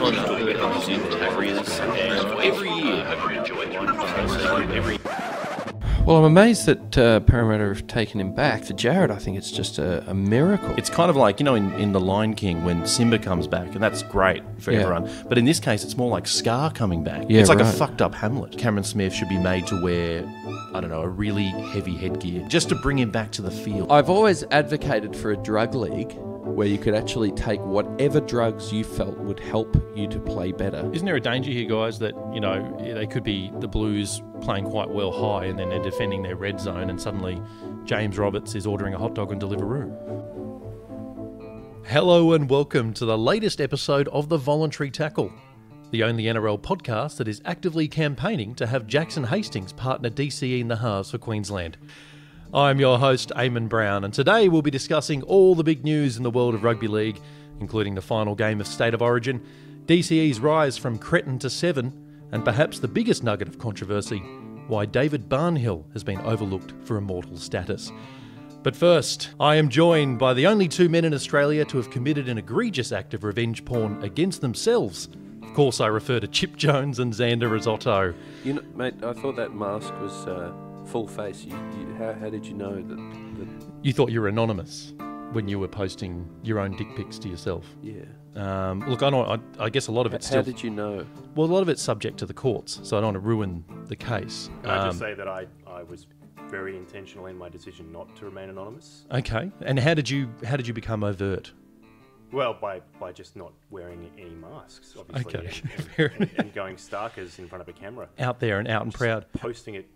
on every year. I hope you enjoyed every. Well, I'm amazed that Parramatta have taken him back. For Jared, I think it's just a miracle. It's kind of like, you know, in The Lion King when Simba comes back, and that's great for everyone. But in this case, it's more like Scar coming back. Yeah, it's like right. a fucked up Hamlet. Cameron Smith should be made to wear, I don't know, a really heavy headgear, just to bring him back to the field. I've always advocated for a drug league where you could actually take whatever drugs you felt would help you to play better. Isn't there a danger here, guys, that, you know, they could be the Blues playing quite well high and then they're defending their red zone and suddenly James Roberts is ordering a hot dog on Deliveroo? Hello and welcome to the latest episode of The Voluntary Tackle, the only NRL podcast that is actively campaigning to have Jackson Hastings partner DCE in the halves for Queensland. I'm your host, Eamon Brown, and today we'll be discussing all the big news in the world of rugby league, including the final game of State of Origin, DCE's rise from cretin to 7, and perhaps the biggest nugget of controversy, why David Barnhill has been overlooked for immortal status. But first, I am joined by the only two men in Australia to have committed an egregious act of revenge porn against themselves. Of course, I refer to Chip Jones and Xander Risotto. You know, mate, I thought that mask was full face. How did you know that? You thought you were anonymous when you were posting your own dick pics to yourself. Yeah. Look, I guess a lot of it's How did you know? Well, a lot of it's subject to the courts, so I don't want to ruin the case. Can I just say that I was very intentional in my decision not to remain anonymous? Okay. And how did you become overt? Well, by just not wearing any masks, obviously, Okay. and going starkers in front of a camera. Out there and out and proud. Posting it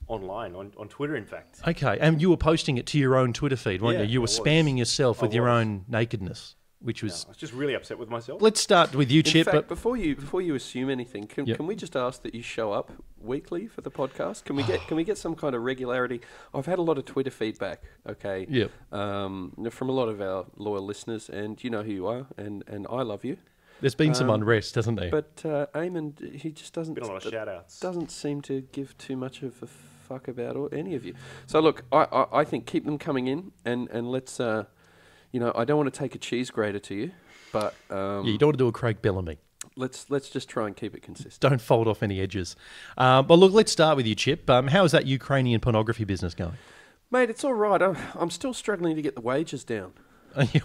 online, on Twitter, in fact. Okay, and you were posting it to your own Twitter feed, weren't you? You were spamming yourself with your own nakedness, which was... I was just really upset with myself. Let's start with you, Chip. In fact, before you assume anything, can we just ask that you show up weekly for the podcast? Can we get some kind of regularity? I've had a lot of Twitter feedback, okay? Yep. From a lot of our loyal listeners, and you know who you are, and I love you. There's been some unrest, hasn't there? But Eamon, he just doesn't... Been a lot of shout-outs. Doesn't seem to give too much of a fuck about any of you. So look, I think keep them coming in, and let's... you know, I don't want to take a cheese grater to you, but... you don't want to do a Craig Bellamy. Let's just try and keep it consistent. Don't fold off any edges. But look, let's start with you, Chip. How is that Ukrainian pornography business going? Mate, it's all right. I'm still struggling to get the wages down.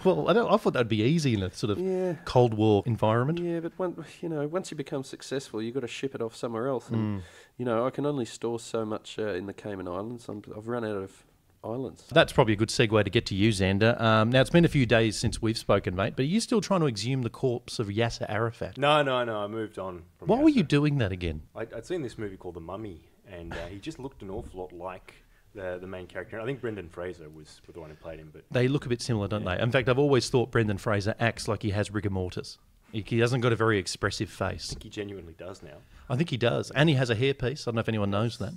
Well, I thought that'd be easy in a sort of Cold War environment. Yeah, but once you become successful, you've got to ship it off somewhere else. And, you know, I can only store so much in the Cayman Islands. I've run out of islands. That's probably a good segue to get to you, Xander. Now, it's been a few days since we've spoken, mate, but are you still trying to exhume the corpse of Yasser Arafat? No, I moved on from Why Yasser. were you doing that again? I'd seen this movie called The Mummy, and he just looked an awful lot like the main character. I think Brendan Fraser was the one who played him. But they look a bit similar, don't they? In fact, I've always thought Brendan Fraser acts like he has rigor mortis. He hasn't got a very expressive face. I think he genuinely does now. I think he does. And he has a hairpiece. I don't know if anyone knows that.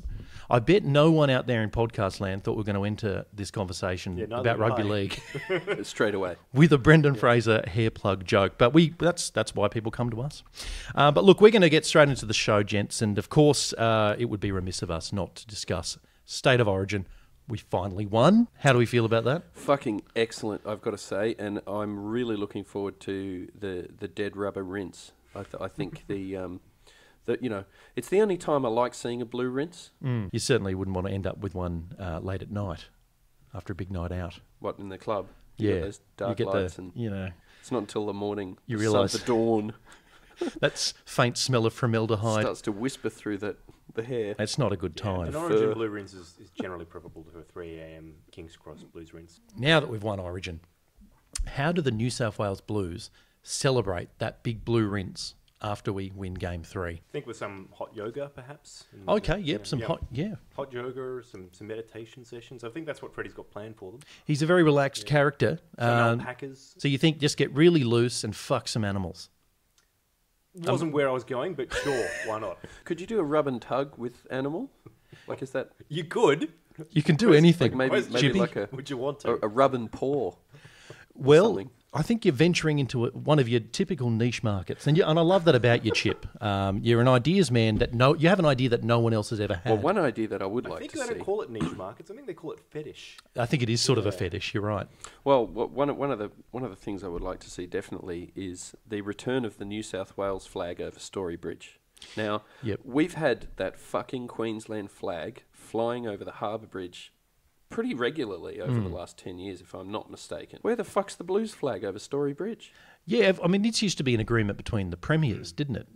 I bet no one out there in podcast land thought we were going to enter this conversation about rugby league straight away with a Brendan Fraser hair plug joke. But that's why people come to us. But look, we're going to get straight into the show, gents. And of course, it would be remiss of us not to discuss State of Origin. We finally won. How do we feel about that? Fucking excellent, I've got to say, and I'm really looking forward to the dead rubber rinse. I think the you know, it's the only time I like seeing a blue rinse. You certainly wouldn't want to end up with one late at night after a big night out. What, in the club? Yeah, those dark lights, and you know, it's not until the morning you realise the dawn. That's faint smell of formaldehyde Starts to whisper through the hair. It's not a good time. An Origin blue rinse is generally preferable to a 3 a.m. King's Cross blues rinse. Now that we've won Origin, how do the New South Wales Blues celebrate that big blue rinse after we win Game 3? I think with some hot yoga, perhaps. Okay, hot yoga, some meditation sessions. I think that's what Freddie's got planned for them. He's a very relaxed character. Some alpacas. So you think just get really loose and fuck some animals? Wasn't where I was going, but sure, why not? Could you do a rub and tug with animal? Like, is that... You could. You can do anything. Like maybe like would you want to? a rub and paw. Well, I think you're venturing into one of your typical niche markets, and I love that about you, Chip. You're an ideas man you have an idea that no one else has ever had. Well, one idea that I would I like think to they see. don't call it niche markets. I think they call it fetish. I think it is sort of a fetish. You're right. Well, one of the things I would like to see definitely is the return of the New South Wales flag over Story Bridge. Now, we've had that fucking Queensland flag flying over the harbour bridge pretty regularly over the last 10 years, if I'm not mistaken. Where the fuck's the Blues flag over Story Bridge? Yeah, I mean, this used to be an agreement between the premiers, didn't it?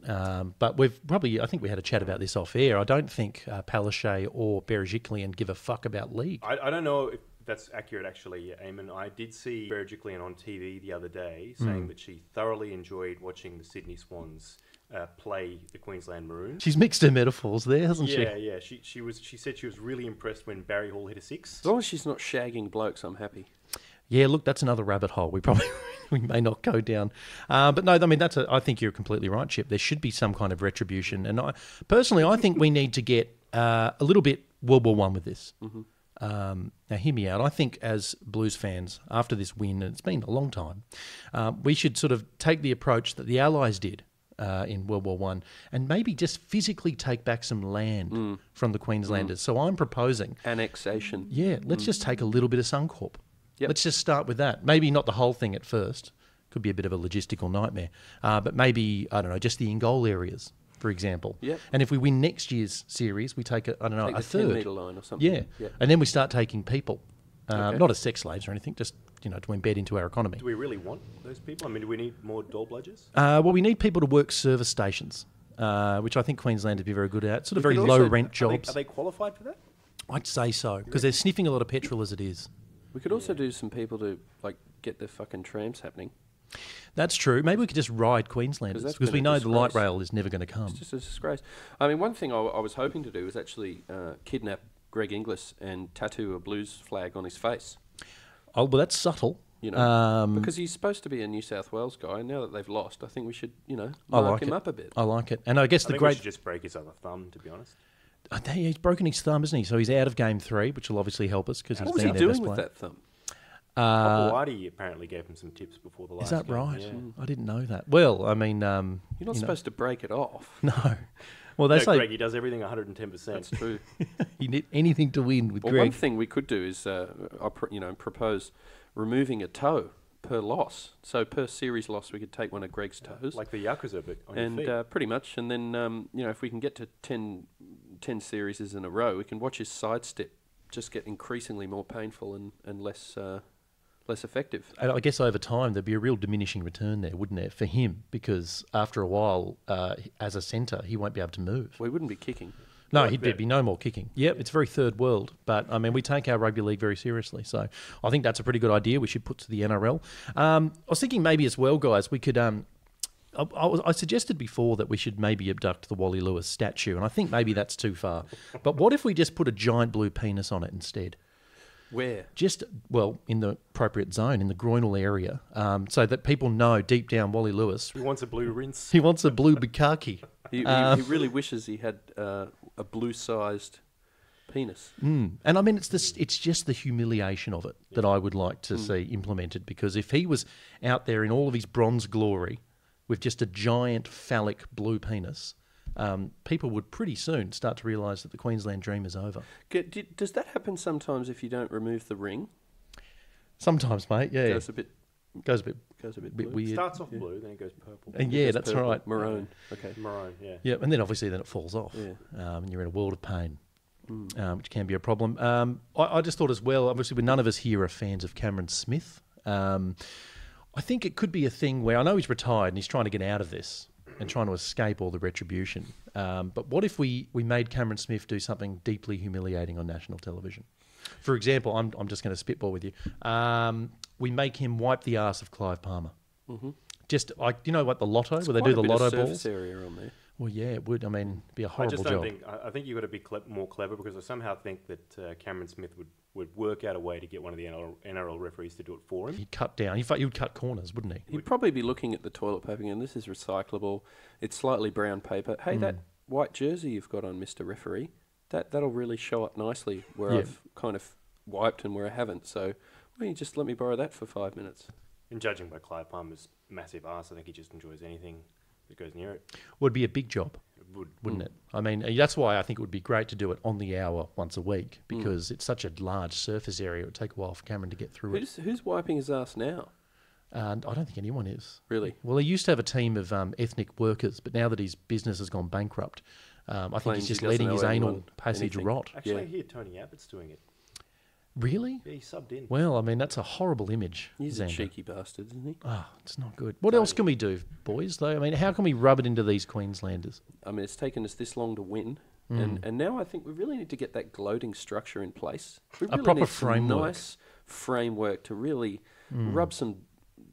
But I think we had a chat about this off air. I don't think Palaszczuk or Berejiklian give a fuck about league. I don't know if that's accurate, actually, Eamon. I did see Berejiklian on TV the other day saying that she thoroughly enjoyed watching the Sydney Swans play the Queensland Maroons. She's mixed her metaphors there, hasn't she? Yeah. She said she was really impressed when Barry Hall hit a 6. As long as she's not shagging blokes, I'm happy. Yeah, look, that's another rabbit hole. We may not go down. But no, I mean, I think you're completely right, Chip. There should be some kind of retribution. And I think we need to get a little bit World War I with this. Now, hear me out. I think as Blues fans, after this win, and it's been a long time, we should sort of take the approach that the Allies did in World War I and maybe just physically take back some land from the Queenslanders. So I'm proposing... Annexation. Yeah, let's just take a little bit of Suncorp. Yep. Let's just start with that. Maybe not the whole thing at first. Could be a bit of a logistical nightmare. But maybe, I don't know, just the in-goal areas, for example. Yep. And if we win next year's series, we take, a Take the third. 10-metre line or something. Yeah. Yep. And then we start taking people. Okay. Not as sex slaves or anything, just to embed into our economy. Do we really want those people? I mean, do we need more doll bludgers? Well, we need people to work service stations, which I think Queensland would be very good at. Sort of We very could also- low-rent jobs. Are they qualified for that? I'd say so, because they're sniffing a lot of petrol as it is. We could also do some people to get the fucking trams happening. That's true. Maybe we could just ride Queenslanders, that's because we been a know the light disgrace. rail is never going to come. It's just a disgrace. I mean, one thing I was hoping to do was actually kidnap Greg Inglis and tattoo a Blues flag on his face. Oh, well, that's subtle. Because he's supposed to be a New South Wales guy, and now that they've lost, I think we should, mark him up a bit. I like it. And I guess I think we should just break his other thumb, to be honest. He's broken his thumb, isn't he? So he's out of Game 3, which will obviously help us because he's What was been he their best doing with player. that thumb? Papawati apparently gave him some tips before the last Is that game. right? Yeah. I didn't know that. Well, I mean... You're not supposed to break it off. No. Well, they No, say Greg, he does everything 110%. That's true. you need anything to win with Well, Greg. one thing we could do is, propose removing a toe per loss. So per series loss, we could take one of Greg's toes. Like the Yakuza, but on your feet. And pretty much, and then if we can get to 10 series in a row, we can watch his sidestep just get increasingly more painful and less effective. And I guess over time there'd be a real diminishing return there, wouldn't there, for him? Because after a while, as a centre, he won't be able to move. We wouldn't be kicking. No, Like there'd be no more kicking. Yep, it's very third world. But, I mean, we take our rugby league very seriously. So I think that's a pretty good idea we should put to the NRL. I was thinking maybe as well, guys, we could... I suggested before that we should maybe abduct the Wally Lewis statue, and I think maybe that's too far. But what if we just put a giant blue penis on it instead? Where? Just, in the appropriate zone, in the groinal area, so that people know deep down Wally Lewis, He wants a blue rinse. he wants a blue bukkake. He really wishes he had a blue-sized penis. And I mean, it's just the humiliation of it that I would like to see implemented, because if he was out there in all of his bronze glory with just a giant phallic blue penis, people would pretty soon start to realise that the Queensland dream is over. Does that happen sometimes if you don't remove the ring? Sometimes, mate, yeah. Goes a bit blue. weird. Starts off blue, then it goes purple. And yeah, Goes that's purple, right. Maroon. Okay. Maroon, yeah. Yeah, and then obviously then it falls off, Yeah. and you're in a world of pain, which can be a problem. I just thought as well, obviously, none of us here are fans of Cameron Smith. I think it could be a thing where, I know he's retired and he's trying to get out of this and trying to escape all the retribution. But what if we made Cameron Smith do something deeply humiliating on national television? For example, I'm just going to spitball with you. We make him wipe the arse of Clive Palmer. Mm-hmm. Just like, the lotto, where they do the lotto balls? Area on there. Well, yeah, it would. I mean, it'd be a horrible job. I think you've got to be more clever, because I somehow think that Cameron Smith would work out a way to get one of the NRL referees to do it for him. He'd cut down. In fact, he would cut corners, wouldn't he? He'd probably be looking at the toilet paper and this is recyclable. It's slightly brown paper. Hey, that white jersey you've got on, Mr. Referee, that'll really show up nicely where I've kind of wiped and where I haven't. So why don't you just let me borrow that for 5 minutes? And judging by Clive Palmer's massive ass, I think he just enjoys anything that goes near it. Would be a big job, It would. wouldn't it? I mean, that's why I think it would be great to do it on the hour once a week, because it's such a large surface area. It would take a while for Cameron to get through it. Who's wiping his ass now? And I don't think anyone is. Really? Well, he used to have a team of ethnic workers, but now that his business has gone bankrupt, I think Claims he's just he doesn't letting his owe anal anyone passage anything. rot. Actually, I hear Tony Abbott's doing it. Really? Yeah, he subbed in. Well, I mean, that's a horrible image. He's a Xander. cheeky bastard, isn't he? Ah, it's not good. What else can we do, boys, though? I mean, how can we rub it into these Queenslanders? I mean, it's taken us this long to win, and now I think we really need to get that gloating structure in place. We really proper need some framework. nice framework to really rub some,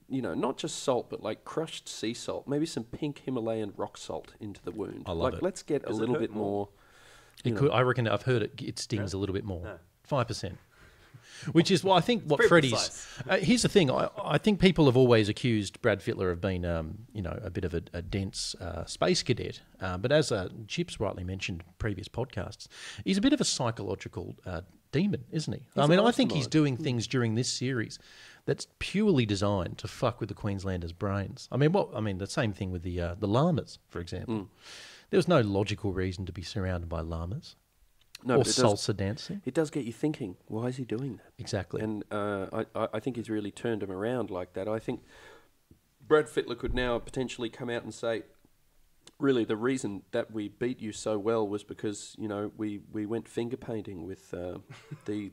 not just salt, but like crushed sea salt, maybe some pink Himalayan rock salt into the wound. I love it. Let's get Does a it little hurt bit more. It could. I reckon. I've heard it stings a little bit more. No. 5%. Which is, well, I think what very Freddie's. precise. Here's the thing. I think people have always accused Brad Fittler of being, a bit of a dense space cadet. But as Chips rightly mentioned in previous podcasts, he's a bit of a psychological demon, isn't he? I mean, I think he's doing things during this series that's purely designed to fuck with the Queenslanders' brains. I mean, the same thing with the llamas, for example. There was no logical reason to be surrounded by llamas. No, Or but salsa dancing. It does get you thinking. Why is he doing that? Exactly. And I think he's really turned him around like that. I think Brad Fittler could now potentially come out and say, really, the reason that we beat you so well was because, we went finger painting with the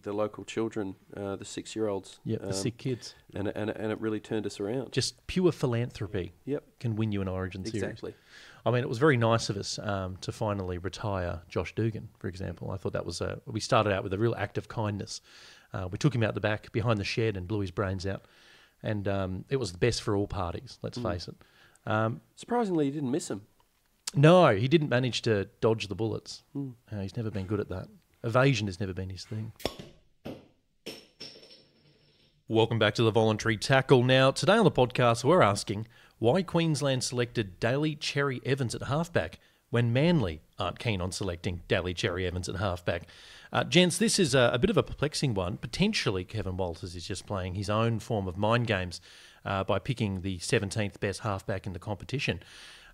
local children, the 6-year-olds. Yeah, the sick kids. And it really turned us around. Just pure philanthropy Yep. can win you an Origin series. Exactly. I mean, it was very nice of us to finally retire Josh Dugan, for example. I thought that was we started out with a real act of kindness. We took him out the back behind the shed and blew his brains out. And it was the best for all parties, let's face it. Surprisingly, you didn't miss him. No, he didn't manage to dodge the bullets. He's never been good at that. Evasion has never been his thing. Welcome back to the Voluntary Tackle. Now, today on the podcast, we're asking why Queensland selected Daly Cherry Evans at halfback when Manly aren't keen on selecting Daly Cherry Evans at halfback. Gents, this is a bit of a perplexing one. Potentially, Kevin Walters is just playing his own form of mind games by picking the 17th best halfback in the competition.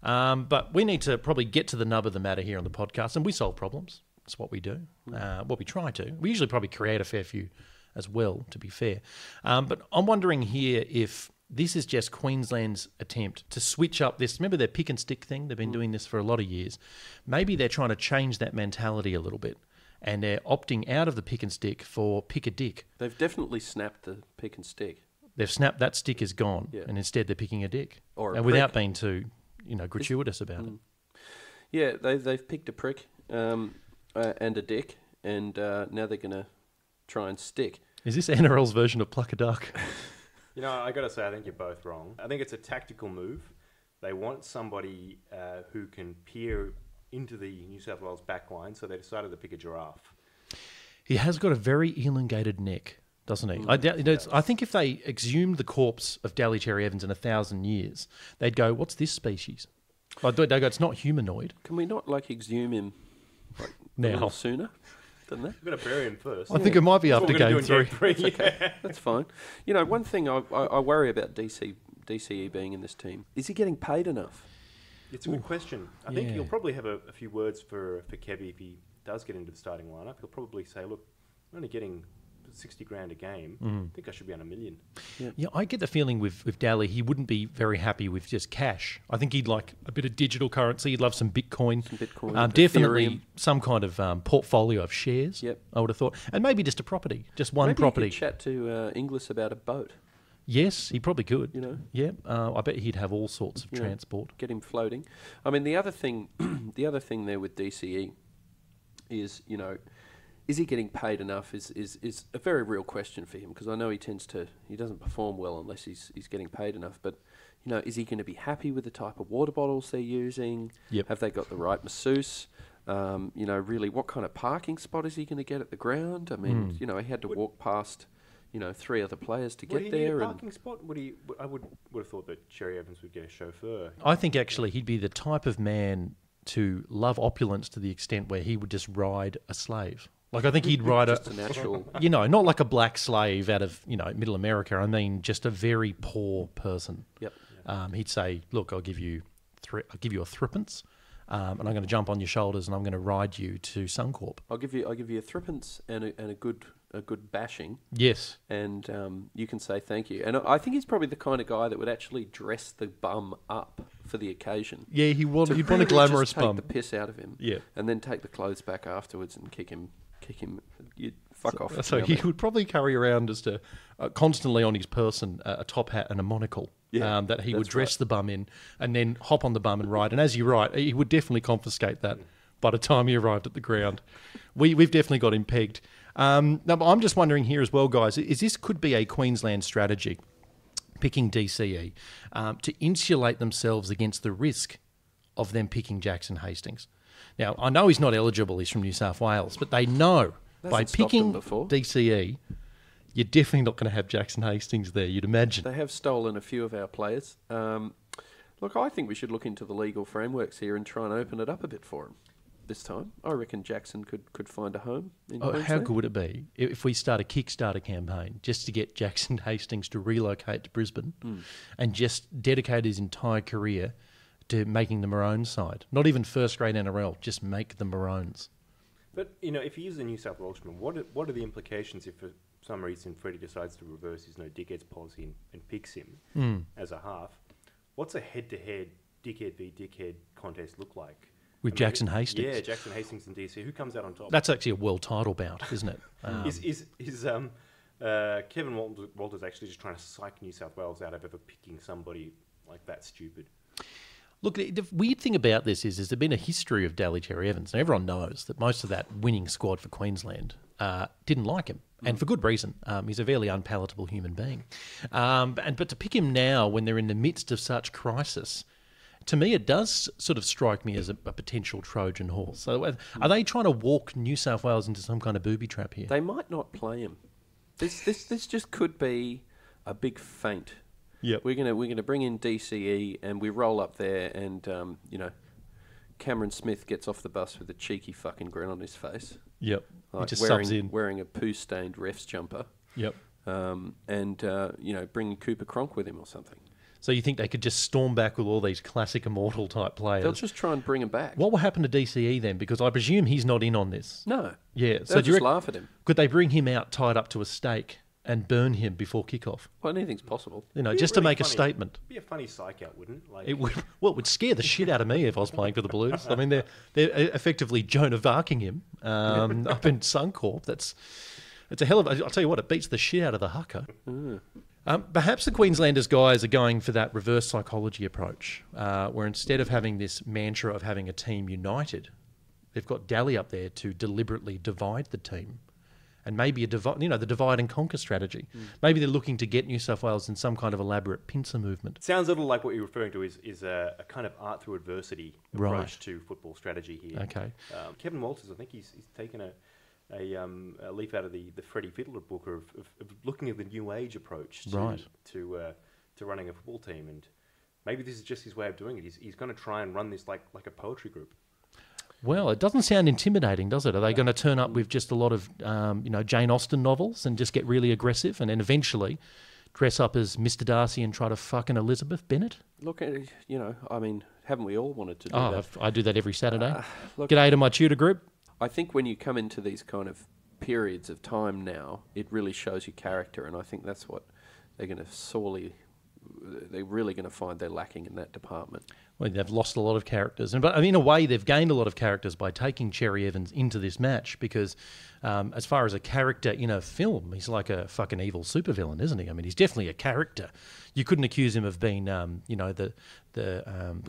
But we need to probably get to the nub of the matter here on the podcast, and we solve problems. That's what we do, what we try to. We usually probably create a fair few as well, to be fair. But I'm wondering here if this is just Queensland's attempt to switch up this. Remember their pick and stick thing? They've been doing this for a lot of years. Maybe they're trying to change that mentality a little bit, and they're opting out of the pick and stick for pick a dick. They've definitely snapped the pick and stick. They've snapped that stick is gone, and instead they're picking a dick, and without being too, gratuitous about it. Yeah, they've picked a prick and a dick, and now they're going to try and stick. Is this NRL's version of pluck a duck? I got to say, I think you're both wrong. I think it's a tactical move. They want somebody who can peer into the New South Wales back line, so they decided to pick a giraffe. He has got a very elongated neck, doesn't he? I think if they exhumed the corpse of Daly Cherry Evans in 1,000 years, they'd go, what's this species? They'd go, it's not humanoid. Can we not exhume him Now. a little sooner than that? We're going to bury him first. I think it might be after game 3. Okay, that's fine. One thing I worry about DCE being in this team, is he getting paid enough? It's a good question. I think he'll probably have a few words for Kevy if he does get into the starting lineup. He'll probably say, look, I'm only getting 60 grand a game. I think I should be on $1 million. Yeah, I get the feeling with Daly, he wouldn't be very happy with just cash. I think he'd like a bit of digital currency. He'd love some Bitcoin. Definitely Ethereum. Some kind of portfolio of shares, I would have thought. And maybe just a property, just one property. Maybe he could chat to Inglis about a boat. Yes, he probably could. Yeah, I bet he'd have all sorts of transport. Get him floating. I mean, the other thing there with DCE is, is he getting paid enough is a very real question for him, because I know he doesn't perform well unless he's getting paid enough. But, is he going to be happy with the type of water bottles they're using? Yep. Have they got the right masseuse? Really, what kind of parking spot is he going to get at the ground? I mean, he had to walk past 3 other players to get there. Would he need a parking spot? I would have thought that Cherry Evans would get a chauffeur. I think actually he'd be the type of man to love opulence to the extent where he would just ride a slave. Like, I think he'd ride Just a natural. not like a black slave out of, middle America. I mean, just a very poor person. Yep. He'd say, look, I'll give you a threepence, and I'm going to jump on your shoulders and I'm going to ride you to Suncorp. I'll give you a threepence and a good bashing. Yes. And you can say thank you. And I think he's probably the kind of guy that would actually dress the bum up for the occasion. Yeah, he'd want a really glamorous just take bum. the piss out of him. Yeah. And then take the clothes back afterwards and kick him. You fuck off. So he would probably carry around just constantly on his person a top hat and a monocle. Yeah, that he would dress the bum in and then hop on the bum and ride. And as you're right, he would definitely confiscate that by the time he arrived at the ground. We've definitely got him pegged. Now, I'm just wondering here as well, guys, is this could be a Queensland strategy, picking DCE, to insulate themselves against the risk of them picking Jackson Hastings. Now, I know he's not eligible, he's from New South Wales, but they know by picking DCE, you're definitely not going to have Jackson Hastings there, you'd imagine. They have stolen a few of our players. Look, I think we should look into the legal frameworks here and try and open it up a bit for him this time. I reckon Jackson could find a home in Queensland. How good would it be if we start a Kickstarter campaign just to get Jackson Hastings to relocate to Brisbane and just dedicate his entire career to making the Maroons side? Not even first grade NRL, just make the Maroons. But, if he is a New South Welshman, what are the implications if for some reason Freddie decides to reverse his no dickheads policy and picks him as a half? What's a head-to-head dickhead v dickhead contest look like? With Jackson Hastings? Yeah, Jackson Hastings and DC. Who comes out on top? That's actually a world title bout, isn't it? Is Kevin Walters actually just trying to psych New South Wales out of ever picking somebody like that stupid? Look, the weird thing about this is there's been a history of Daly Cherry Evans, and everyone knows that most of that winning squad for Queensland didn't like him, and for good reason. He's a fairly unpalatable human being. But to pick him now when they're in the midst of such crisis, to me it does sort of strike me as a potential Trojan horse. So are they trying to walk New South Wales into some kind of booby trap here? They might not play him. This just could be a big feint. Yep. We're gonna bring in DCE and we roll up there and Cameron Smith gets off the bus with a cheeky fucking grin on his face. Yep. Like he just subs in. Wearing a poo-stained ref's jumper. Yep. Bring Cooper Cronk with him or something. So you think they could just storm back with all these classic immortal type players? They'll just try and bring him back. What will happen to DCE then? Because I presume he's not in on this. No. Yeah. They'll just laugh at him. Could they bring him out tied up to a stake and burn him before kickoff? Well, anything's possible. Just to make a statement. It'd be a funny psych out, wouldn't it? It would. Well, it would scare the shit out of me if I was playing for the Blues. I mean, they're effectively Joan of Arcing him up in Suncorp. It's a hell of. I'll tell you what, it beats the shit out of the haka. Perhaps the Queenslanders guys are going for that reverse psychology approach, where instead of having this mantra of having a team united, they've got Daly up there to deliberately divide the team. And maybe the divide and conquer strategy. Maybe they're looking to get New South Wales in some kind of elaborate pincer movement. Sounds a little like what you're referring to is a kind of art through adversity approach to football strategy here. Okay. Kevin Walters, I think he's taken a leaf out of the Freddie Fiddler book of looking at the new age approach to running a football team, and maybe this is just his way of doing it. He's going to try and run this like a poetry group. Well, it doesn't sound intimidating, does it? Are they going to turn up with just a lot of, Jane Austen novels and just get really aggressive and then eventually dress up as Mr. Darcy and try to fuck an Elizabeth Bennet? Look, haven't we all wanted to do that? I do that every Saturday. G'day to my tutor group. I think when you come into these kind of periods of time now, it really shows your character, and I think that's what they're going to they're really going to find they're lacking in that department. Well, they've lost a lot of characters. But in a way, they've gained a lot of characters by taking Cherry Evans into this match because as far as a character in a film, he's like a fucking evil supervillain, isn't he? I mean, he's definitely a character. You couldn't accuse him of being, the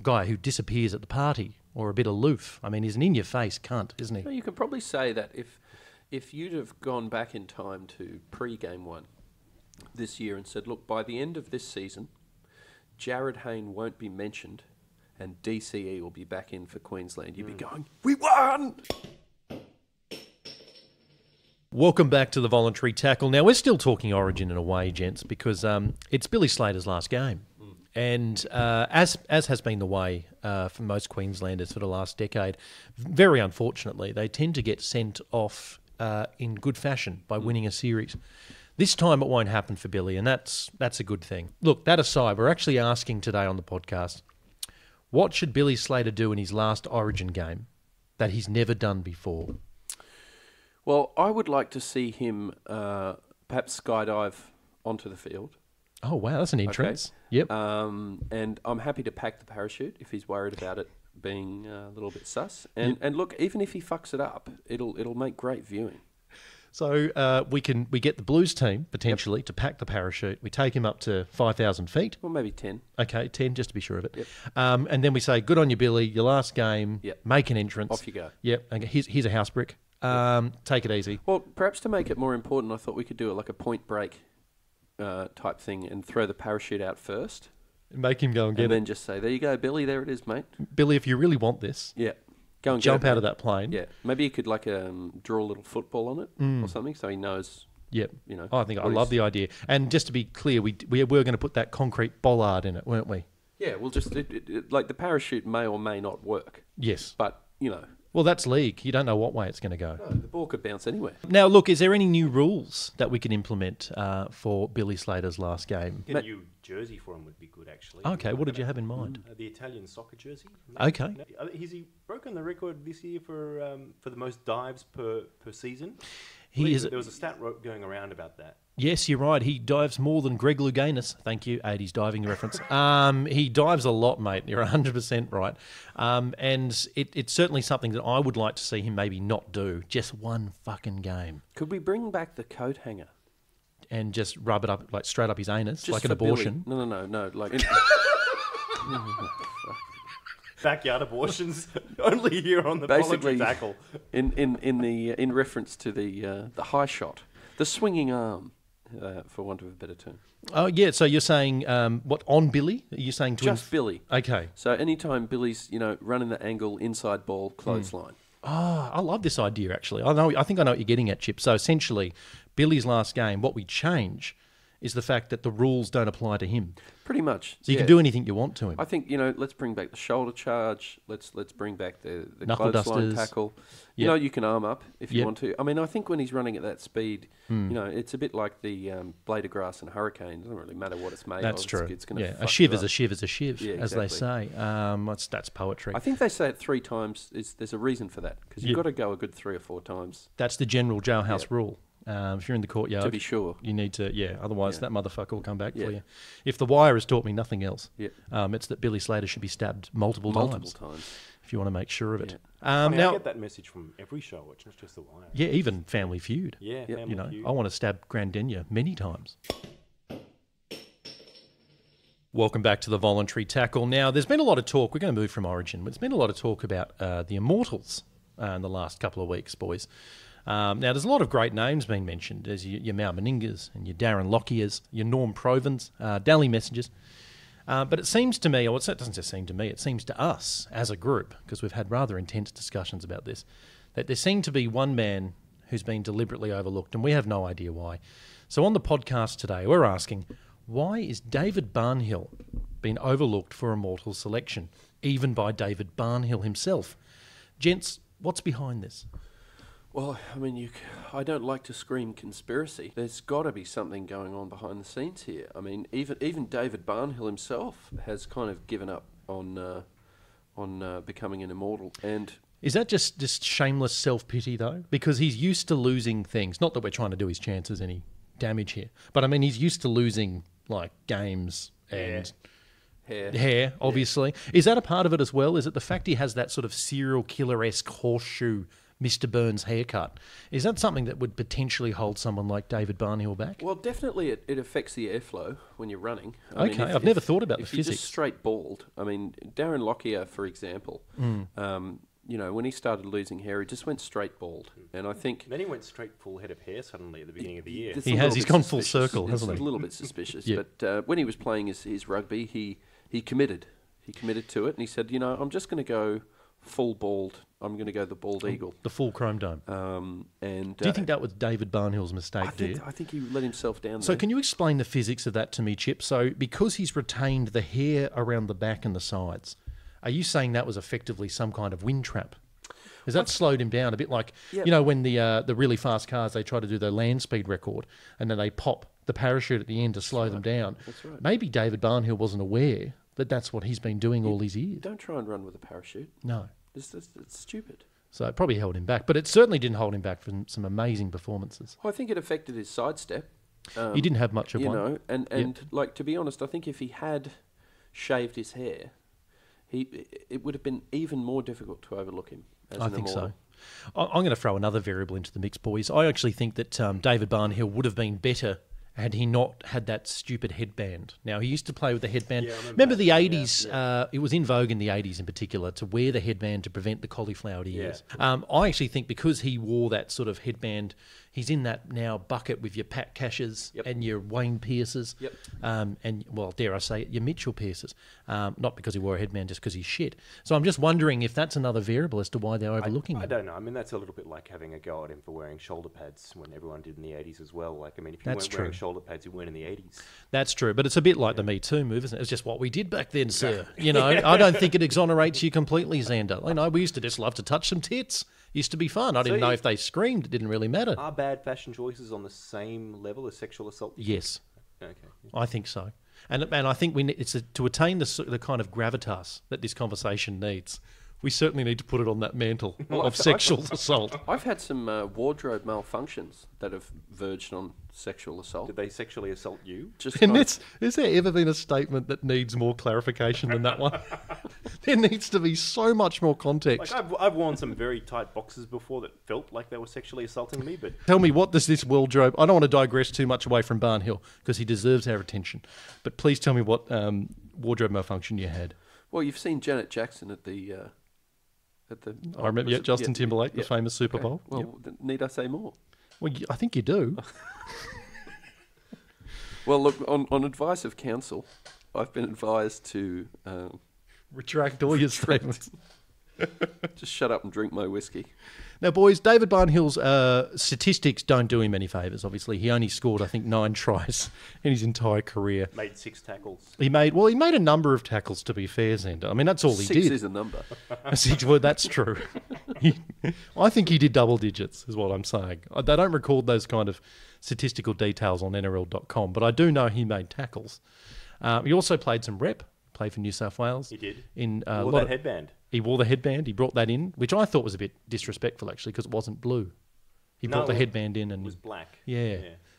guy who disappears at the party or a bit aloof. I mean, he's an in-your-face cunt, isn't he? No, you could probably say that if you'd have gone back in time to pre-game one this year and said, look, by the end of this season, Jared Hayne won't be mentioned and DCE will be back in for Queensland, you'd be going, we won! Welcome back to the voluntary tackle. Now, we're still talking Origin in a way, gents, because it's Billy Slater's last game. And as has been the way for most Queenslanders for the last decade, very unfortunately, they tend to get sent off in good fashion by winning a series. This time it won't happen for Billy, and that's a good thing. Look, that aside, we're actually asking today on the podcast, what should Billy Slater do in his last Origin game that he's never done before? Well, I would like to see him perhaps skydive onto the field. Oh, wow, that's an entrance. Okay. Yep. And I'm happy to pack the parachute if he's worried about it being a little bit sus. And look, even if he fucks it up, it'll make great viewing. So we get the Blues team, potentially, to pack the parachute. We take him up to 5,000 feet. Well, maybe 10. Okay, 10, just to be sure of it. Yep. And then we say, good on you, Billy, your last game, make an entrance. Off you go. Yep, and here's a house brick. Take it easy. Well, perhaps to make it more important, I thought we could do it like a point break type thing and throw the parachute out first. Make him go and get it. And then just say, there you go, Billy, there it is, mate. Billy, if you really want this, go and jump out of that plane. Yeah, maybe you could draw a little football on it or something so he knows. Yep. You know. I love the idea. And just to be clear, we were going to put that concrete bollard in it, weren't we? Yeah, we'll just, like the parachute may or may not work. Yes. But, you know. Well, that's league. You don't know what way it's going to go. No, the ball could bounce anywhere. Now, look, is there any new rules that we can implement for Billy Slater's last game? A new jersey for him would be good, actually. Okay, what did you have in mind? The Italian soccer jersey. Okay. Has he broken the record this year for the most dives per season? There was a stat going around about that. Yes, you're right. He dives more than Greg Louganis. Thank you, 80s diving reference. He dives a lot, mate. You're 100% right. And it's certainly something that I would like to see him maybe not do. Just one fucking game. Could we bring back the coat hanger? And just rub it up, like straight up his anus, just like an abortion? Billy. No. Like... Backyard abortions only here on the voluntary tackle. In reference to the high shot, the swinging arm, for want of a better term. Oh yeah, so you're saying what on Billy? Are you saying to just Billy? Okay. So anytime Billy's running the angle, inside ball, clothesline. Oh, I love this idea actually. I think I know what you're getting at, Chip. So essentially, Billy's last game, what we change is the fact that the rules don't apply to him. Pretty much. So you can do anything you want to him. I think, let's bring back the shoulder charge. Let's bring back the knuckle clothesline dusters. Tackle. You can arm up if you want to. I mean, I think when he's running at that speed, it's a bit like the blade of grass and hurricane. It doesn't really matter what it's made of. That's true. It's gonna a shiv is a shiv is a shiv, as they say. Yeah. That's poetry. I think they say it 3 times. There's a reason for that, because you've got to go a good 3 or 4 times. That's the general jailhouse rule. If you're in the courtyard, to be sure, you need to. Otherwise, that motherfucker will come back for you. If the wire has taught me nothing else, it's that Billy Slater should be stabbed multiple times. If you want to make sure of it. I get that message from every show, which is just the wire. Yeah, even Family Feud. Yeah, Family Feud. I want to stab Grandenia many times. Welcome back to the voluntary tackle. Now, there's been a lot of talk. We're going to move from Origin. There's been a lot of talk about the Immortals in the last couple of weeks, boys. Now, there's a lot of great names being mentioned. There's your Mal Meningas and your Darren Lockyers, your Norm Provens, Daly Messengers. But it seems to me, or it doesn't just seem to me, it seems to us as a group, because we've had rather intense discussions about this, that there seemed to be one man who's been deliberately overlooked, and we have no idea why. So on the podcast today, we're asking, why is David Barnhill been overlooked for Immortals selection, even by David Barnhill himself? Gents, what's behind this? Well, I mean, I don't like to scream conspiracy. There's got to be something going on behind the scenes here. I mean, even David Barnhill himself has kind of given up on becoming an immortal. And is that just shameless self-pity, though? Because he's used to losing things. Not that we're trying to do his chances any damage here, but I mean, he's used to losing, like, games and hair, obviously. Yeah. Is that a part of it as well? Is it the fact he has that sort of serial killer-esque horseshoe Mr. Burns haircut? Is that something that would potentially hold someone like David Barnhill back? Well, definitely it affects the airflow when you're running. I've never thought about the physics. If you're just straight bald, I mean, Darren Lockyer, for example, when he started losing hair, he just went straight bald. And I think... Then he went straight full head of hair suddenly at the beginning of the year. He's gone full circle, hasn't he? It's a little bit suspicious. But when he was playing his rugby, he committed. He committed to it, and he said, I'm just going to go full bald. I'm going to go the bald eagle. The full chrome dome. Do you think that was David Barnhill's mistake, I think he let himself down So there. Can you explain the physics of that to me, Chip? So because he's retained the hair around the back and the sides, are you saying that was effectively some kind of wind trap? Has that slowed him down a bit? Like, when the really fast cars, they try to do the land speed record and then they pop the parachute at the end to slow them down. That's right. Maybe David Barnhill wasn't aware that that's what he's been doing all these years. Don't try and run with a parachute. No. It's stupid. So it probably held him back. But it certainly didn't hold him back from some amazing performances. Well, I think it affected his sidestep. He didn't have much of one. You know, and like, to be honest, I think if he had shaved his hair, it would have been even more difficult to overlook him. I think so. I'm going to throw another variable into the mix, boys. I actually think that David Barnhill would have been better had he not had that stupid headband. Now, he used to play with the headband. Yeah, remember the 80s? It was in vogue in the 80s in particular to wear the headband to prevent the cauliflowered ears. Yeah. I actually think because he wore that sort of headband, he's in that now bucket with your Pat Cashes and your Wayne Pierces, and, well, dare I say it, your Mitchell Pierces. Not because he wore a headband, just because he's shit. So I'm just wondering if that's another variable as to why they're overlooking him. I don't know. I mean, that's a little bit like having a go at him for wearing shoulder pads when everyone did in the 80s as well. Like, I mean, if you weren't wearing shoulder pads, you weren't in the 80s. That's true, but it's a bit like the Me Too move, isn't it? It's just what we did back then, sir. You know, I don't think it exonerates you completely, Xander. You know, we used to just love to touch some tits. Used to be fun. I didn't know if they screamed. It didn't really matter. Are bad fashion choices on the same level as sexual assault? Yes. Okay. I think so. And I think to attain the kind of gravitas that this conversation needs, we certainly need to put it on that mantle of sexual assault. I've had some wardrobe malfunctions that have verged on sexual assault. Did they sexually assault you? Has there ever been a statement that needs more clarification than that one? There needs to be so much more context. Like I've worn some very tight boxes before that felt like they were sexually assaulting me, but... Tell me, what does this wardrobe... I don't want to digress too much away from Barnhill, because he deserves our attention. But please tell me what wardrobe malfunction you had. Well, you've seen Janet Jackson at the... I remember, Justin Timberlake, the famous Super Bowl. Well, need I say more? Well, I think you do. Well, look, on advice of counsel, I've been advised to... retract all your statements. Just shut up and drink my whiskey. Now, boys, David Barnhill's statistics don't do him any favours, obviously. He only scored, I think, 9 tries in his entire career. Made 6 tackles. He made a number of tackles, to be fair, Xander. I mean, that's all he did. 6 is a number. 6, well, that's true. I think he did double digits, is what I'm saying. They don't record those kind of statistical details on NRL.com, but I do know he made tackles. He also played some rep. Played for New South Wales. He did. He wore that headband. He wore the headband. He brought that in, which I thought was a bit disrespectful, actually, because it wasn't blue. He brought the headband in, and it was black. Yeah.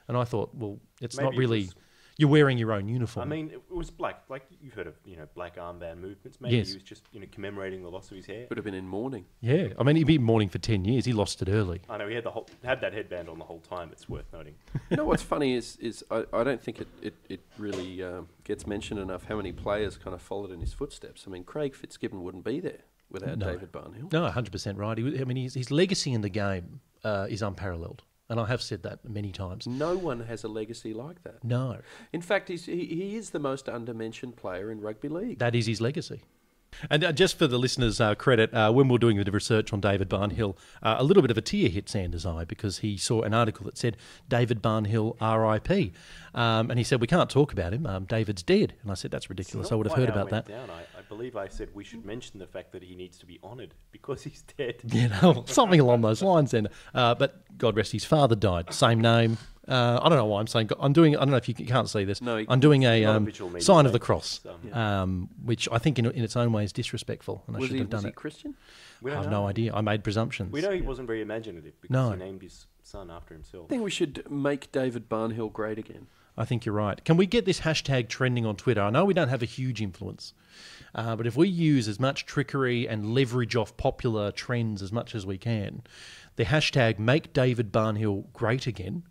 And I thought, well, it's maybe not really. You're wearing your own uniform. I mean, it was black. Like, you've heard of, black armband movements. Maybe he was just, commemorating the loss of his hair. Would have been in mourning. Yeah. I mean, he'd been in mourning for 10 years. He lost it early. I know. He had that headband on the whole time. It's worth noting. You know what's funny is I don't think it really gets mentioned enough how many players kind of followed in his footsteps. I mean, Craig Fitzgibbon wouldn't be there without David Barnhill. No, 100% right. His legacy in the game is unparalleled. And I have said that many times. No one has a legacy like that. No. In fact, he is the most undermentioned player in rugby league. That is his legacy. And just for the listeners' credit, when we were doing a bit of research on David Barnhill, a little bit of a tear hit Sanders' eye because he saw an article that said, David Barnhill RIP. And he said, we can't talk about him. David's dead. And I said, that's ridiculous. I would have heard about that. I believe I said we should mention the fact that he needs to be honoured because he's dead. Something along those lines then. But God rest, his father died. Same name. I don't know why I'm saying. I don't know if you can't see this. No, I'm doing a sign of the cross, which I think in its own way is disrespectful, and I shouldn't have done it. Was he Christian? I have no idea. I made presumptions. We know he wasn't very imaginative because he named his son after himself. I think we should make David Barnhill great again. I think you're right. Can we get this hashtag trending on Twitter? I know we don't have a huge influence, but if we use as much trickery and leverage off popular trends as much as we can, the hashtag make David Barnhill great again.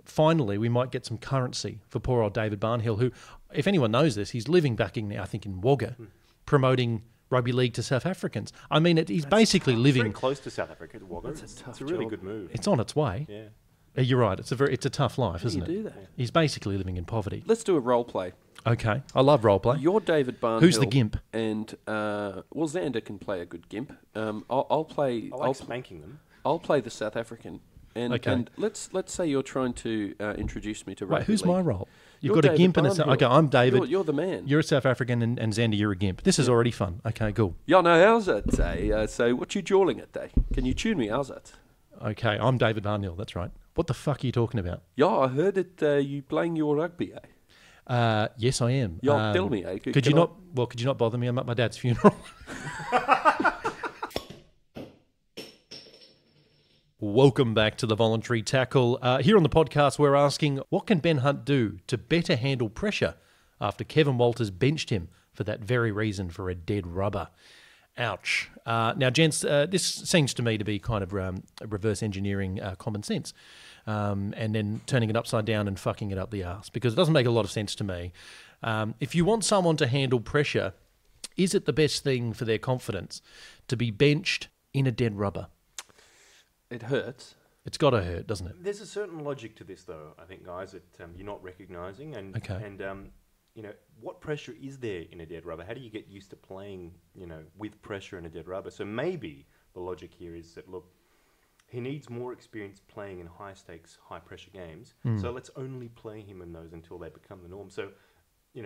Finally, we might get some currency for poor old David Barnhill, who, if anyone knows this, he's living back in, I think, in Wagga, promoting rugby league to South Africans. I mean, he's basically living... very close to South Africa, to Wagga. It's a really good move. It's on its way. Yeah. You're right. It's a tough life, isn't it? How do you do that? He's basically living in poverty. Let's do a role play. Okay. I love role play. You're David Barnhill. Who's the gimp? And, Xander can play a good gimp. I'll play... I like spanking them. I'll play the South African. And let's say you're trying to introduce me to rugby who's league. my role? You've got a David gimp and a... Barnhill. Okay, I'm David. You're the man. You're a South African and Xander, you're a gimp. This is already fun. Okay, cool. Yeah, no, how's that, Day? So what you jawling at, Day? Can you tune me? How's that? Okay, I'm David Barnhill, that's right. What the fuck are you talking about? Yeah, I heard that you playing your rugby, eh? Yes, I am. Yeah, tell me, eh? Could you not bother me? I'm at my dad's funeral. Welcome back to the Voluntary Tackle. Here on the podcast, we're asking, what can Ben Hunt do to better handle pressure after Kevin Walters benched him for that very reason, for a dead rubber? Ouch. Now, gents, this seems to me to be kind of reverse engineering common sense and then turning it upside down and fucking it up the arse, because it doesn't make a lot of sense to me. If you want someone to handle pressure, is it the best thing for their confidence to be benched in a dead rubber? It hurts. It's got to hurt, doesn't it? There's a certain logic to this, though, I think, guys, that you're not recognising. And you know, what pressure is there in a dead rubber? How do you get used to playing, with pressure in a dead rubber? So maybe the logic here is that, look, he needs more experience playing in high-stakes, high-pressure games. So let's only play him in those until they become the norm. So,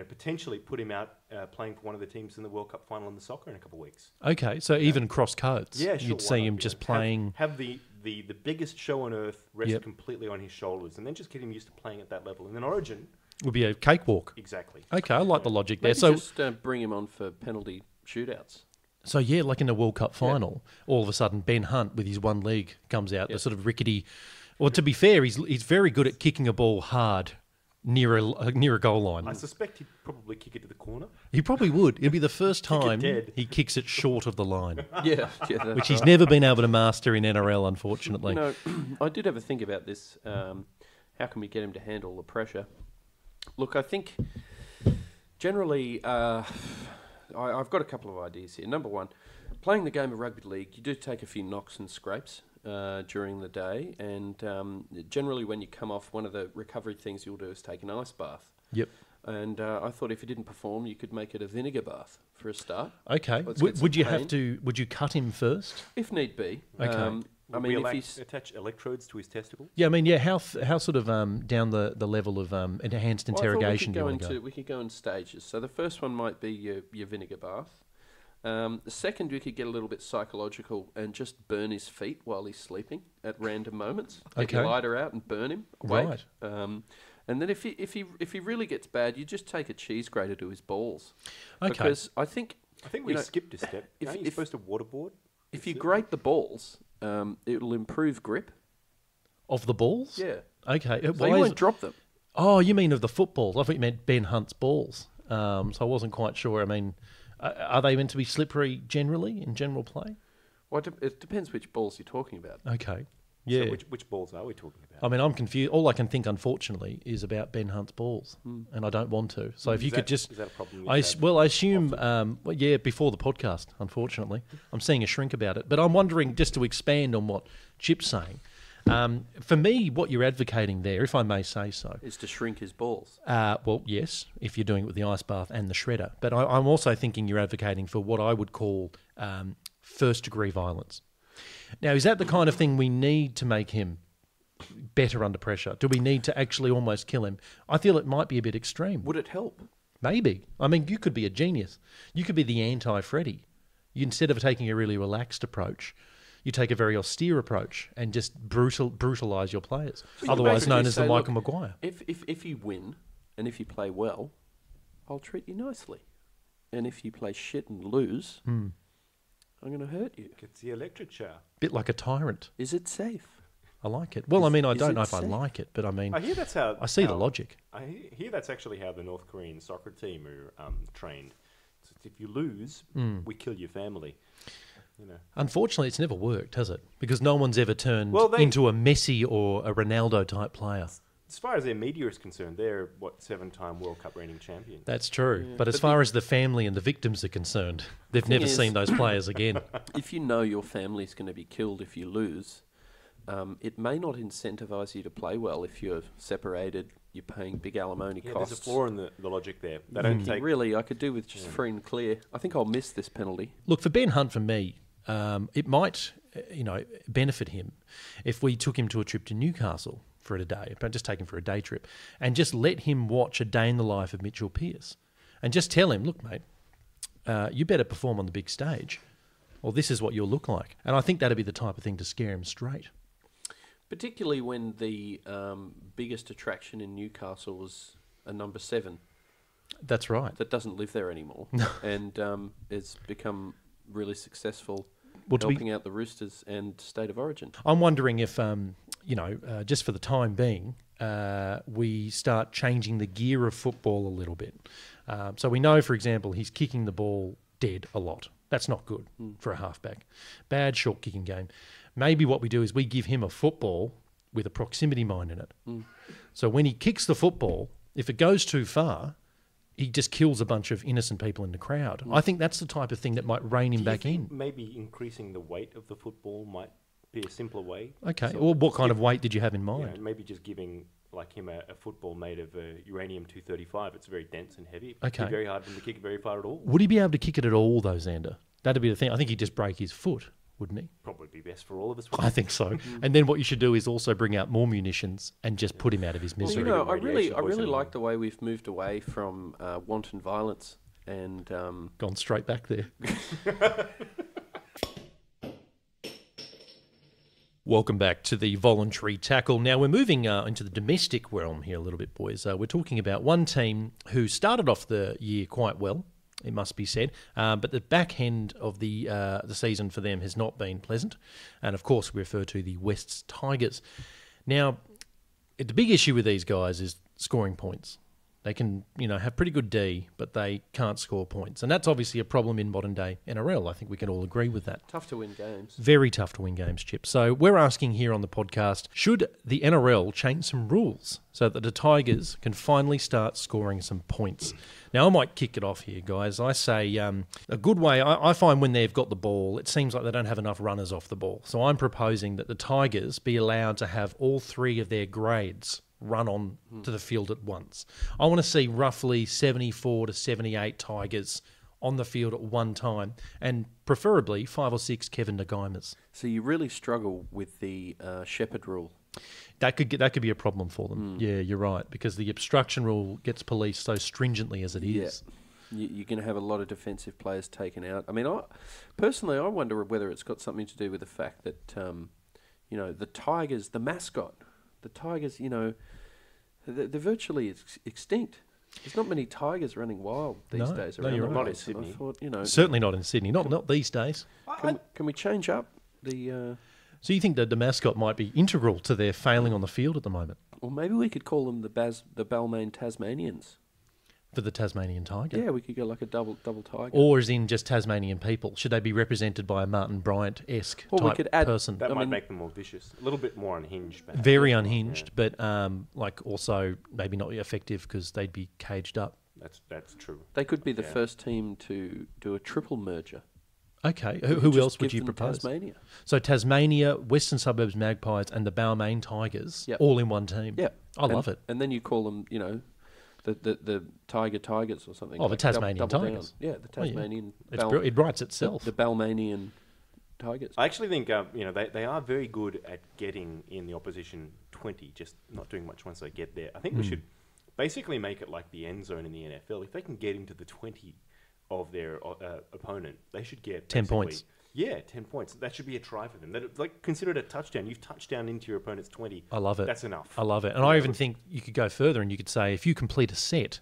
potentially put him out playing for one of the teams in the World Cup final in the soccer in a couple of weeks. Okay, so even cross codes, yeah, sure, you'd see him just playing... Have the biggest show on earth rest completely on his shoulders, and then just get him used to playing at that level. And then Origin... would be a cakewalk. Exactly. Okay, I like the logic there. Maybe So just bring him on for penalty shootouts. So, yeah, like in a World Cup final, all of a sudden Ben Hunt with his one leg comes out, the sort of rickety... Well, to be fair, he's very good at kicking a ball hard near a goal line. I suspect he'd probably kick it to the corner. He probably would. It'd be the first time dead. he kicks it short of the line, Yeah, which he's never been able to master in NRL, unfortunately. I did have a think about this. How can we get him to handle the pressure? Look, I think generally I've got a couple of ideas here. Number one, playing the game of rugby league, you do take a few knocks and scrapes during the day, and generally when you come off, one of the recovery things you'll do is take an ice bath. Yep. And I thought if you didn't perform, you could make it a vinegar bath for a start. Okay. Would you cut him first? If need be. Okay. I mean, if he's attach electrodes to his testicle. Yeah, I mean, how sort of down the level of enhanced interrogation do you want to go? We could go in stages. So the first one might be your vinegar bath. The second, we could get a little bit psychological and just burn his feet while he's sleeping at random moments. Get your lighter out and burn him awake. Right. And then if he really gets bad, you just take a cheese grater to his balls. Okay. Because I think we skipped a step. Aren't you supposed to waterboard? If you grate the balls, it'll improve grip. Of the balls? Yeah. Okay. So you won't drop them. Oh, you mean of the footballs? I thought you meant Ben Hunt's balls. So I wasn't quite sure. I mean, are they meant to be slippery generally, in general play? Well, it depends which balls you're talking about. Okay. Yeah. So which balls are we talking about? I mean, I'm confused. All I can think, unfortunately, is about Ben Hunt's balls, and I don't want to. So if you could just... Is that a problem? I assume... before the podcast, unfortunately. I'm seeing a shrink about it. But I'm wondering, just to expand on what Chip's saying, for me, what you're advocating there, if I may say so... is to shrink his balls. Well, yes, if you're doing it with the ice bath and the shredder. But I'm also thinking you're advocating for what I would call first-degree violence. Now, is that the kind of thing we need to make him better under pressure? Do we need to actually almost kill him? I feel it might be a bit extreme. Would it help? Maybe. I mean, you could be a genius. You could be the anti-Freddy. Instead of taking a really relaxed approach, you take a very austere approach and just brutalise your players, otherwise known as the Michael Maguire. If you win and if you play well, I'll treat you nicely. And if you play shit and lose... I'm going to hurt you. It's the electric shower. Bit like a tyrant. Is it safe? I like it. Well, I mean, I don't know if I like it, but I mean, I hear that's how I see the logic. I hear that's actually how the North Korean soccer team are trained. So if you lose, we kill your family. Unfortunately, it's never worked, has it? Because no one's ever turned into a Messi or a Ronaldo type player. As far as their media is concerned, they're, 7-time World Cup reigning champion. That's true. Yeah. But as far as the family and the victims are concerned, they've never seen those players again. If you know your family's going to be killed if you lose, it may not incentivise you to play well if you're separated, you're paying big alimony costs. There's a flaw in the logic there. They don't take... Really, I could do with just free and clear. I think I'll miss this penalty. Look, for Ben Hunt, for me, it might... benefit him if we took him to a trip to Newcastle for a day, just take him for a day trip, and just let him watch a day in the life of Mitchell Pearce, and just tell him, look, mate, you better perform on the big stage, or this is what you'll look like. And I think that'd be the type of thing to scare him straight. Particularly when the biggest attraction in Newcastle was a number 7. That's right. That doesn't live there anymore, and has become really successful, helping out the Roosters and State of Origin. I'm wondering if, just for the time being, we start changing the gear of football a little bit. So we know, for example, he's kicking the ball dead a lot. That's not good for a halfback. Bad short kicking game. Maybe what we do is we give him a football with a proximity mine in it. So when he kicks the football, if it goes too far, he just kills a bunch of innocent people in the crowd. I think that's the type of thing that might rein him back in. Maybe increasing the weight of the football might be a simpler way. Okay. So well, what kind of weight did you have in mind? Maybe just giving him a football made of uranium-235. It's very dense and heavy. Okay. It'd be very hard for him to kick it very far at all. Would he be able to kick it at all, though, Xander? That'd be the thing. I think he'd just break his foot, wouldn't he? Probably be best for all of us. I think so. And then what you should do is also bring out more munitions and just put him out of his misery. Well, I really like the way we've moved away from wanton violence and gone straight back there. Welcome back to the voluntary tackle. Now we're moving into the domestic realm here a little bit, boys. We're talking about one team who started off the year quite well, it must be said, but the back end of the season for them has not been pleasant. And of course, we refer to the Wests Tigers. Now, the big issue with these guys is scoring points. They can, have pretty good D, but they can't score points. And that's obviously a problem in modern day NRL. I think we can all agree with that. Tough to win games. Very tough to win games, Chip. So we're asking here on the podcast, should the NRL change some rules so that the Tigers can finally start scoring some points? Now, I might kick it off here, guys. I say a good way, I find when they've got the ball, it seems like they don't have enough runners off the ball. So I'm proposing that the Tigers be allowed to have all 3 of their grades run on to the field at once. I want to see roughly 74 to 78 Tigers on the field at one time, and preferably 5 or 6 Kevin Nagaimas. So you really struggle with the Shepherd rule. That could be a problem for them. Yeah, you're right, because the obstruction rule gets policed so stringently as it is. You're going to have a lot of defensive players taken out. I mean, personally, I wonder whether it's got something to do with the fact that, the Tigers, the mascot, the Tigers, they're virtually extinct. There's not many tigers running wild these days around the not in place. Sydney. I thought, Certainly not in Sydney. Not these days. Can we change up the... So you think that the mascot might be integral to their failing on the field at the moment? Or maybe we could call them the Balmain Tasmanians. For the Tasmanian tiger? Yeah, we could go like a double tiger. Or as in just Tasmanian people. Should they be represented by a Martin Bryant-esque type person? That might make them more vicious. A little bit more unhinged. Perhaps. Very unhinged, but also maybe not effective because they'd be caged up. That's true. They could be the first team to do a triple merger. Okay, who else would you propose? Tasmania. So Tasmania, Western Suburbs Magpies and the Balmain Tigers all in one team. Yeah. I love it. And then you call them, the Tigers or something. Oh, the Tasmanian Tigers. Yeah, the Tasmanian. It writes itself. The Balmanian Tigers. I actually think they are very good at getting in the opposition 20, just not doing much once they get there. I think we should basically make it like the end zone in the NFL. If they can get into the 20 of their opponent, they should get 10 points. Yeah, 10 points. That should be a try for them. Consider it a touchdown. You've touchdown into your opponent's 20. I love it. That's enough. I love it. And I even think you could go further and you could say if you complete a set,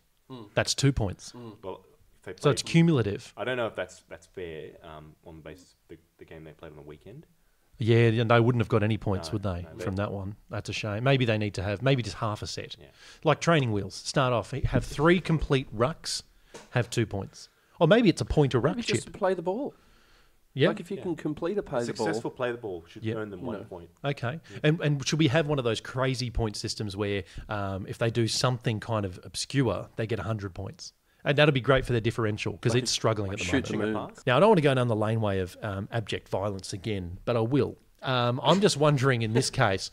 that's 2 points. Well, if they so it's cumulative. I don't know if that's fair on the basis of the game they played on the weekend. Yeah, they wouldn't have got any points, would they, from that one? That's a shame. Maybe they need to have just half a set. Yeah. Like training wheels. Start off, have 3 complete rucks, have 2 points. Or maybe it's a point a ruck chip. Just to play the ball. Yeah. Like if you can complete a play the ball. Successful play the ball should earn them 1 point. Okay. Yeah. And should we have one of those crazy point systems where if they do something kind of obscure, they get 100 points? And that'll be great for their differential because it's struggling at the moment. Now, I don't want to go down the laneway of abject violence again, but I will. I'm just wondering in this case,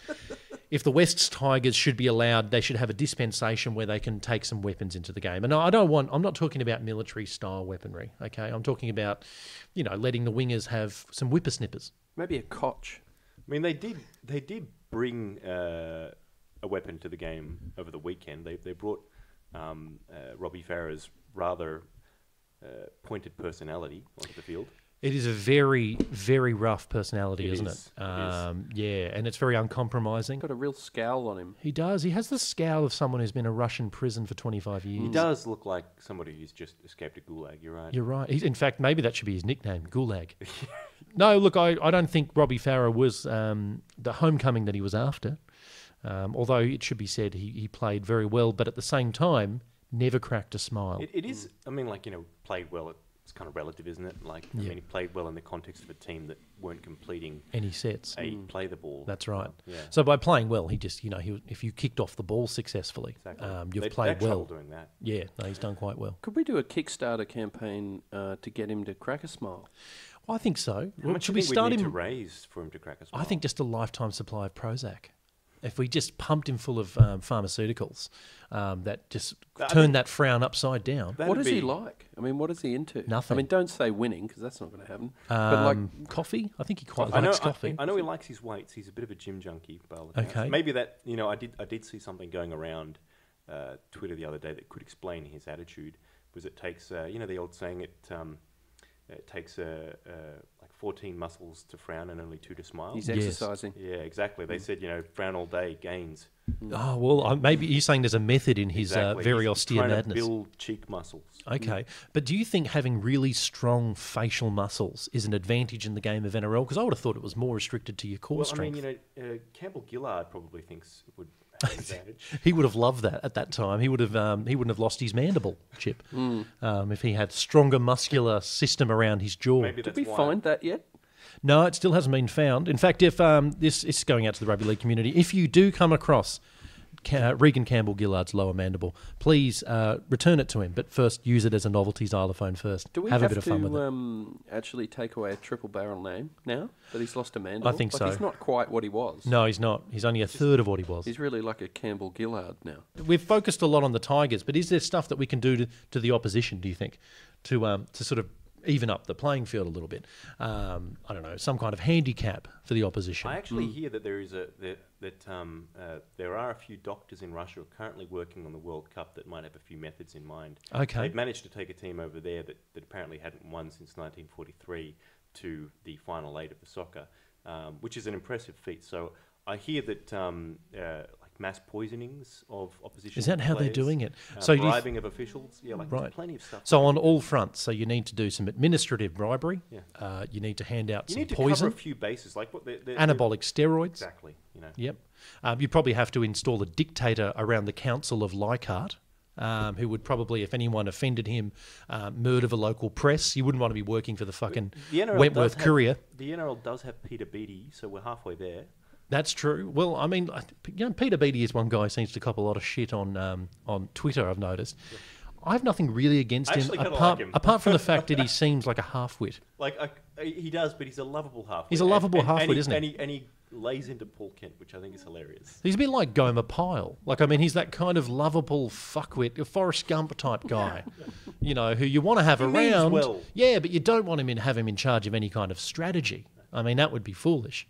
if the Wests Tigers should be allowed, they should have a dispensation where they can take some weapons into the game. And I'm not talking about military-style weaponry, okay? I'm talking about, letting the wingers have some whippersnippers. Maybe a cotch. I mean, they did bring a weapon to the game over the weekend. They brought Robbie Farah's rather pointed personality onto the field. It is a very, very rough personality, isn't it? Yeah, and it's very uncompromising. Got a real scowl on him. He does. He has the scowl of someone who's been in a Russian prison for 25 years. He does look like somebody who's just escaped a gulag. You're right. You're right. In fact, maybe that should be his nickname, Gulag. No, look, I don't think Robbie Farah was the homecoming that he was after. Although it should be said he played very well, but at the same time, never cracked a smile. It is, I mean, like, played well. It's kind of relative, isn't it? Like, I mean, he played well in the context of a team that weren't completing any sets. Play the ball. That's right. Yeah. So by playing well, he just, if you kicked off the ball successfully, you've played well. Doing that. Yeah, no, he's done quite well. Could we do a Kickstarter campaign to get him to crack a smile? Well, I think so. How much should we we start need him to raise for him to crack a smile? I think just a lifetime supply of Prozac. If we just pumped him full of pharmaceuticals that just turn that frown upside down. What is he like? I mean, what is he into? Nothing. I mean, don't say winning, because that's not going to happen. But like coffee? I think he quite likes coffee. I know he likes his weights. He's a bit of a gym junkie. Okay. Maybe that, I did see something going around Twitter the other day that could explain his attitude. Was it takes, the old saying, it takes like 14 muscles to frown and only 2 to smile. He's exercising. Yeah, exactly. They said, frown all day, gains. Oh, well, maybe you're saying there's a method in his very austere trying madness. To build cheek muscles. Okay. But do you think having really strong facial muscles is an advantage in the game of NRL? Because I would have thought it was more restricted to your core strength. I mean, Campbell Gillard probably thinks it would have an advantage. He would have loved that at that time. He wouldn't have lost his mandible, Chip, if he had stronger muscular system around his jaw. Did we find that yet? No, it still hasn't been found. In fact, if this is going out to the rugby league community, if you do come across Regan Campbell Gillard's lower mandible, please return it to him. But first, use it as a novelty xylophone first. Do we have have a bit of fun with it. Actually take away a triple barrel name now that he's lost a mandible? I think so. He's not quite what he was. No, he's not. He's only a third of what he was. He's really like a Campbell Gillard now. We've focused a lot on the Tigers, but is there stuff that we can do to the opposition, do you think, to sort of even up the playing field a little bit? I don't know, some kind of handicap for the opposition. I actually hear that there is there are a few doctors in Russia who are currently working on the World Cup that might have a few methods in mind. Okay. They've managed to take a team over there that apparently hadn't won since 1943 to the final 8 of the soccer, which is an impressive feat. So I hear that like mass poisonings of opposition. Is that how they're doing it? So bribing of officials, there's plenty of stuff. So on all fronts, so you need to do some administrative bribery. Yeah. You need to hand out some poison. You need to cover a few bases, like what anabolic steroids. Exactly. Yep. You probably have to install a dictator around the Council of Leichhardt. Who would probably, if anyone offended him, murder the local press. You wouldn't want to be working for the fucking Wentworth Courier. The NRL does have Peter Beattie, so we're halfway there. That's true. Well, I mean, Peter Beattie is one guy who seems to cop a lot of shit on Twitter, I've noticed. Yeah. I have nothing really against him, apart from the fact that he seems like a half-wit. He does, but he's a lovable half-wit. He's a lovable half-wit, isn't he? And he lays into Paul Kent, which I think is hilarious. He's a bit like Gomer Pyle. He's that kind of lovable fuckwit, a Forrest Gump type guy, who you want to have around. Well. Yeah, but you don't want him have him in charge of any kind of strategy. I mean, that would be foolish.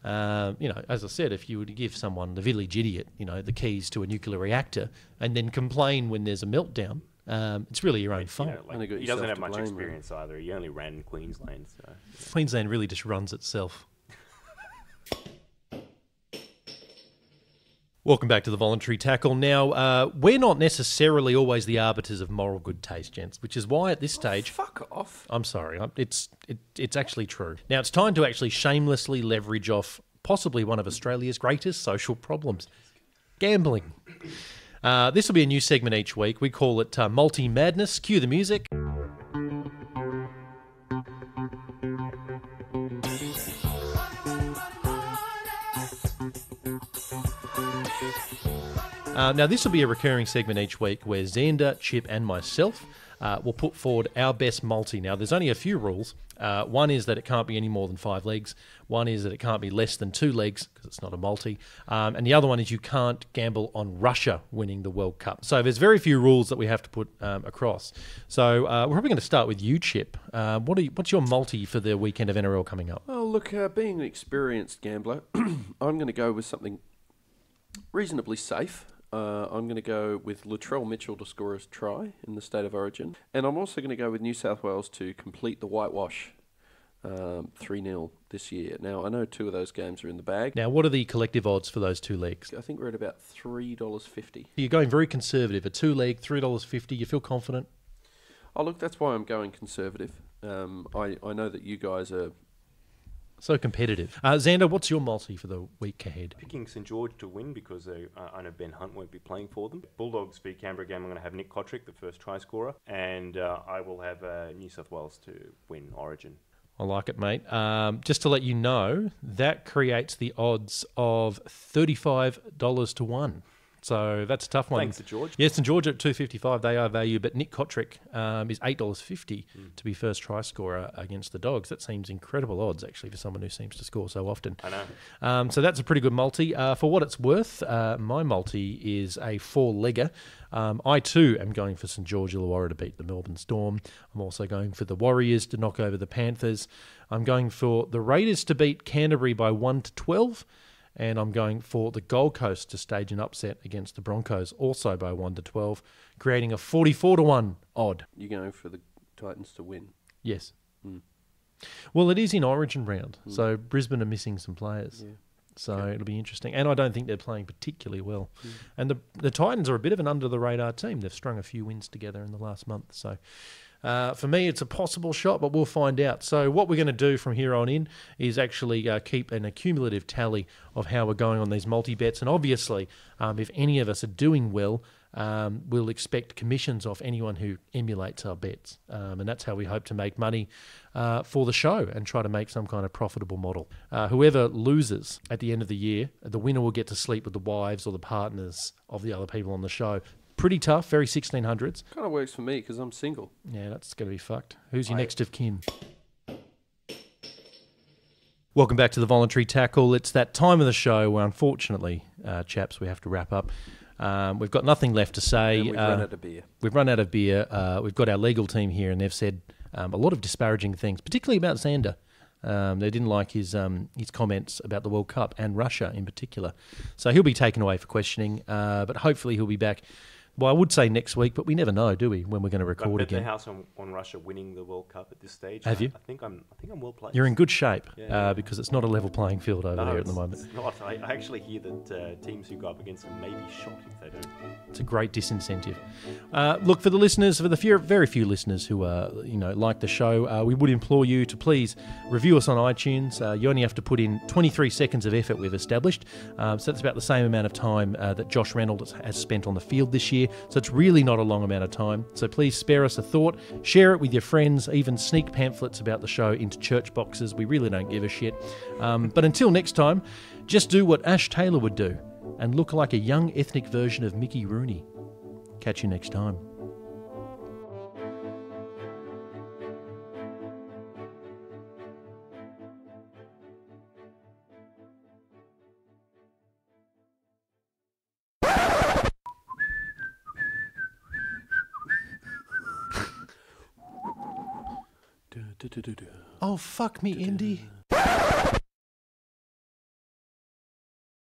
As I said, if you were to give someone, the village idiot, the keys to a nuclear reactor and then complain when there's a meltdown, it's really your own fault. He doesn't have much experience either. He only ran Queensland. So. Queensland really just runs itself. Welcome back to the Voluntary Tackle. Now, we're not necessarily always the arbiters of moral good taste, gents, which is why at this stage... Fuck off. I'm sorry. It's actually true. Now, it's time to actually shamelessly leverage off possibly one of Australia's greatest social problems, gambling. This will be a new segment each week. We call it Multi-Madness. Cue the music. Now, this will be a recurring segment each week where Xander, Chip and myself will put forward our best multi. Now, there's only a few rules. One is that it can't be any more than 5 legs. One is that it can't be less than 2 legs because it's not a multi. And the other one is you can't gamble on Russia winning the World Cup. So there's very few rules that we have to put across. So we're probably going to start with you, Chip. What's your multi for the weekend of NRL coming up? Well, look, being an experienced gambler, I'm going to go with something Reasonably safe. I'm going to go with Latrell Mitchell to score a try in the State of Origin. And I'm also going to go with New South Wales to complete the whitewash 3-0 this year. Now, I know 2 of those games are in the bag. Now, what are the collective odds for those 2 legs? I think we're at about $3.50. You're going very conservative. A 2-leg, $3.50. You feel confident? Oh, look, that's why I'm going conservative. I know that you guys are so competitive. Xander, what's your multi for the week ahead? Picking St George to win because I know Ben Hunt won't be playing for them. Bulldogs v Canberra game, I'm going to have Nick Kotrick, the first try scorer, and I will have New South Wales to win Origin. I like it, mate. Just to let you know, that creates the odds of $35 to 1. So that's a tough one. Thanks to George. Yes, and George at $2.55, they are value, but Nick Kotrick is $8.50 to be first try scorer against the Dogs. That seems incredible odds, actually, for someone who seems to score so often. I know. So that's a pretty good multi. For what it's worth, my multi is a 4-legger. I too am going for St George Illawarra to beat the Melbourne Storm. I'm also going for the Warriors to knock over the Panthers. I'm going for the Raiders to beat Canterbury by 1-12. And I'm going for the Gold Coast to stage an upset against the Broncos, also by 1-12, creating a 44 to 1 odd. You're going for the Titans to win? Yes. Well, it is in Origin round, so Brisbane are missing some players. Yeah. So it'll be interesting. And I don't think they're playing particularly well. And the Titans are a bit of an under-the-radar team. They've strung a few wins together in the last month. So for me, it's a possible shot, but we'll find out. So what we're going to do from here on in is actually keep an accumulative tally of how we're going on these multi-bets. And obviously, if any of us are doing well, we'll expect commissions off anyone who emulates our bets. And that's how we hope to make money for the show and try to make some kind of profitable model. Whoever loses at the end of the year, the winner will get to sleep with the wives or the partners of the other people on the show. Pretty tough, very 1600s. Kind of works for me because I'm single. Yeah, that's going to be fucked. Who's your next of kin? Welcome back to the Voluntary Tackle. It's that time of the show where, unfortunately, chaps, we have to wrap up. We've got nothing left to say. And we've run out of beer. We've run out of beer. We've got our legal team here, and they've said a lot of disparaging things, particularly about Xander. They didn't like his comments about the World Cup and Russia in particular. So he'll be taken away for questioning, but hopefully he'll be back. Well, I would say next week, but we never know, do we, when we're going to record again? I've bet the house on Russia winning the World Cup at this stage. Have you? I think I'm well placed. You're in good shape Yeah. Because it's not a level playing field over there at the moment. It's not. I actually hear that teams who go up against them may be shot if they don't. It's a great disincentive. Look, for the listeners, for the very few listeners who like the show, we would implore you to please review us on iTunes. You only have to put in 23 seconds of effort we've established. So that's about the same amount of time that Josh Reynolds has spent on the field this year. So it's really not a long amount of time. So please spare us a thought. Share it with your friends. Even sneak pamphlets about the show into church boxes. We really don't give a shit. But until next time, just do what Ash Taylor would do and look like a young ethnic version of Mickey Rooney. Catch you next time. Oh, fuck me, Indy.